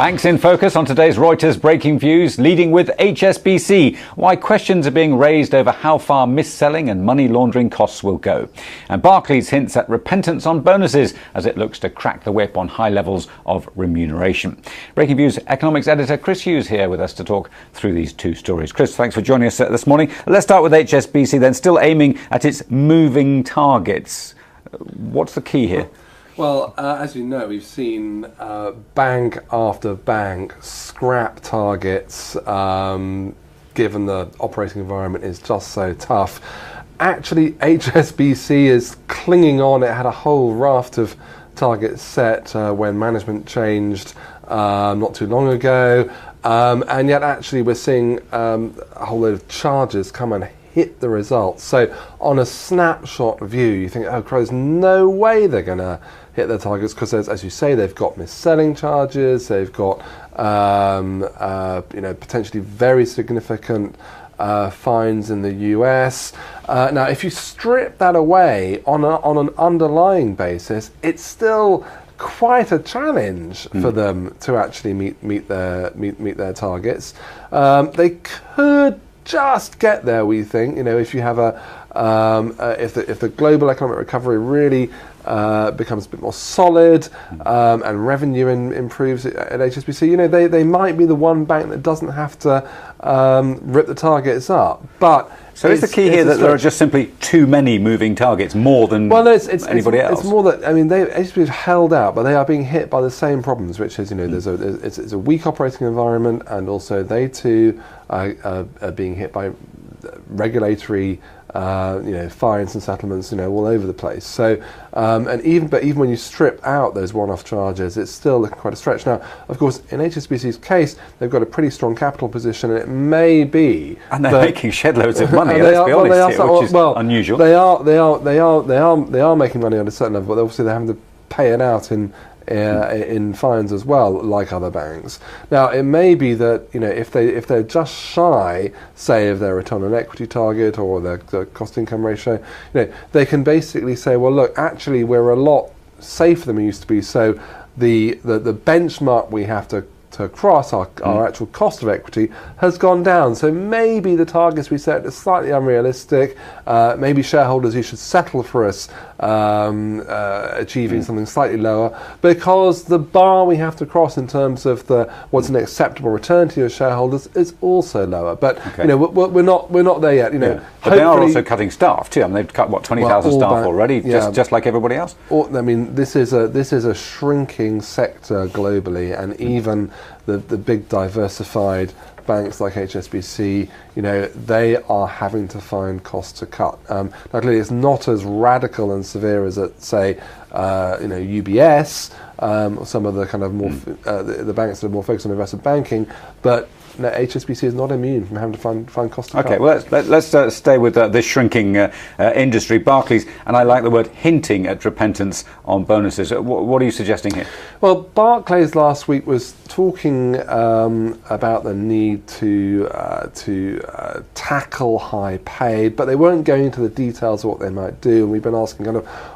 Banks in focus on today's Reuters Breaking Views, leading with HSBC, why questions are being raised over how far mis-selling and money laundering costs will go. And Barclays hints at repentance on bonuses as it looks to crack the whip on high levels of remuneration. Breaking Views economics editor Chris Hughes here with us to talk through these two stories. Chris, thanks for joining us this morning. Let's start with HSBC then, still aiming at its moving targets. What's the key here? Well, as you know, we've seen bank after bank scrap targets, given the operating environment is just so tough. Actually, HSBC is clinging on. It had a whole raft of targets set when management changed not too long ago. And yet, actually, we're seeing a whole load of charges come and hit the results. So on a snapshot view, you think, oh, there's no way they're going to hit their targets because, as you say, they've got mis-selling charges, they've got potentially very significant fines in the US. Now, if you strip that away on an underlying basis, it's still quite a challenge for them to actually meet their targets. They could just get there, we think. If you have if the global economic recovery really becomes a bit more solid and revenue improves at HSBC, they might be the one bank that doesn't have to rip the targets up. But so is the key here that there are just simply too many moving targets, more than anybody else? It's more that HSBC have held out, but they are being hit by the same problems, which is it's a weak operating environment, and also they too are being hit by regulatory fines and settlements, all over the place. So, and even when you strip out those one-off charges, it's still looking quite a stretch. Now, of course, in HSBC's case, they've got a pretty strong capital position, and it may be, and they're making shed loads of money. Let's be honest here, which is unusual. They are making money on a certain level, but obviously they're having to pay it out in fines as well, like other banks. Now, it may be that if they're just shy, say, of their return on equity target or their cost income ratio, they can basically say, well, look, actually we're a lot safer than we used to be. So the benchmark we have to cross, our actual cost of equity, has gone down. So maybe the targets we set are slightly unrealistic. Maybe shareholders, you should settle for us achieving something slightly lower, because the bar we have to cross in terms of what's an acceptable return to your shareholders is also lower. But we're not there yet. But they are also cutting staff too. I mean, they've cut 20,000 staff already, just like everybody else. This is a shrinking sector globally, and even the big diversified banks like HSBC, they are having to find costs to cut. Now, clearly, it's not as radical and severe as at, say, UBS or some of the kind of more the banks that are more focused on investment banking, but HSBC is not immune from having to find costs to cut. Okay, well, let's stay with this shrinking industry. Barclays, and I like the word hinting at repentance on bonuses. What are you suggesting here? Well, Barclays last week was talking about the need to tackle high pay, but they weren't going into the details of what they might do. And we've been asking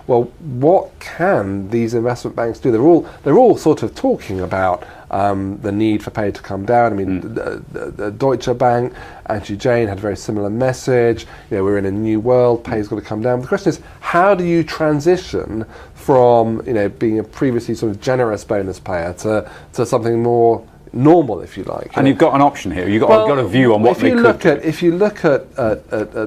what can these investment banks do? They're all sort of talking about the need for pay to come down. I mean, the Deutsche Bank, Angie Jane had a very similar message. We're in a new world, pay's got to come down. But the question is, how do you transition from being a previously sort of generous bonus payer to something more normal, if you like? And you've got an option here. You've got a view on what they could do. If you look at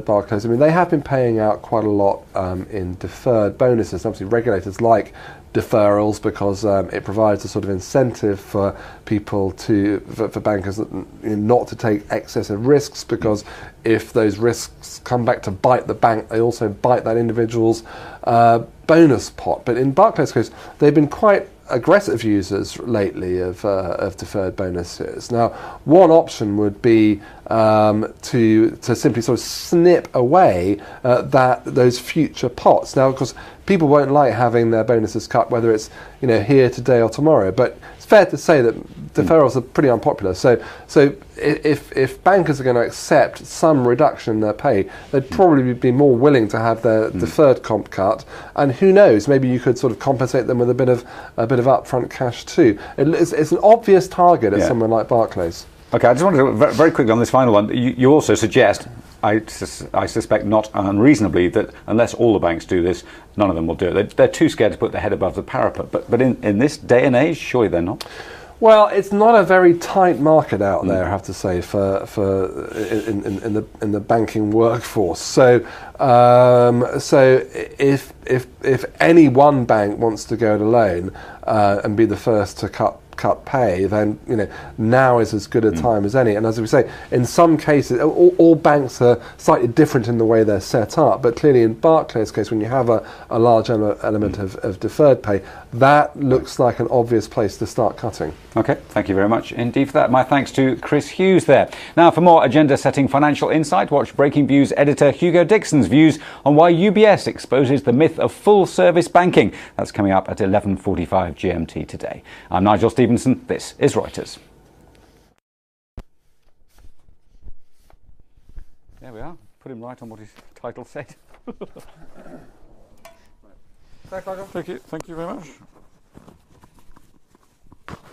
Barclays, I mean, they have been paying out quite a lot in deferred bonuses. Obviously, regulators like deferrals because it provides a sort of incentive for people for bankers not to take excessive risks, because if those risks come back to bite the bank, they also bite that individual's bonus pot. But in Barclays' case, they've been quite aggressive users lately of deferred bonuses. Now, one option would be to simply sort of snip away those future pots. Now, of course, people won't like having their bonuses cut, whether it's here today or tomorrow. But it's fair to say that deferrals are pretty unpopular. So if bankers are going to accept some reduction in their pay, they'd probably be more willing to have their deferred comp cut. And who knows, maybe you could sort of compensate them with a bit of upfront cash too. It's an obvious target at someone like Barclays. Okay, I just wanted to very quickly on this final one. You also suggest, I suspect not unreasonably, that unless all the banks do this, none of them will do it. They're too scared to put their head above the parapet. But in this day and age, surely they're not. Well, it's not a very tight market out there, I have to say, for in the banking workforce. So if any one bank wants to go it alone and be the first to cut pay, then now is as good a time as any. And as we say, in some cases, all banks are slightly different in the way they're set up. But clearly, in Barclays' case, when you have a large element of deferred pay, that looks like an obvious place to start cutting. Okay, thank you very much indeed for that. My thanks to Chris Hughes there. Now, for more agenda-setting financial insight, watch Breakingviews editor Hugo Dixon's views on why UBS exposes the myth of full-service banking. That's coming up at 11:45 GMT today. I'm Nigel Stevenson. This is Reuters. There we are. Put him right on what his title said. Thanks, Nigel. Thank you very much.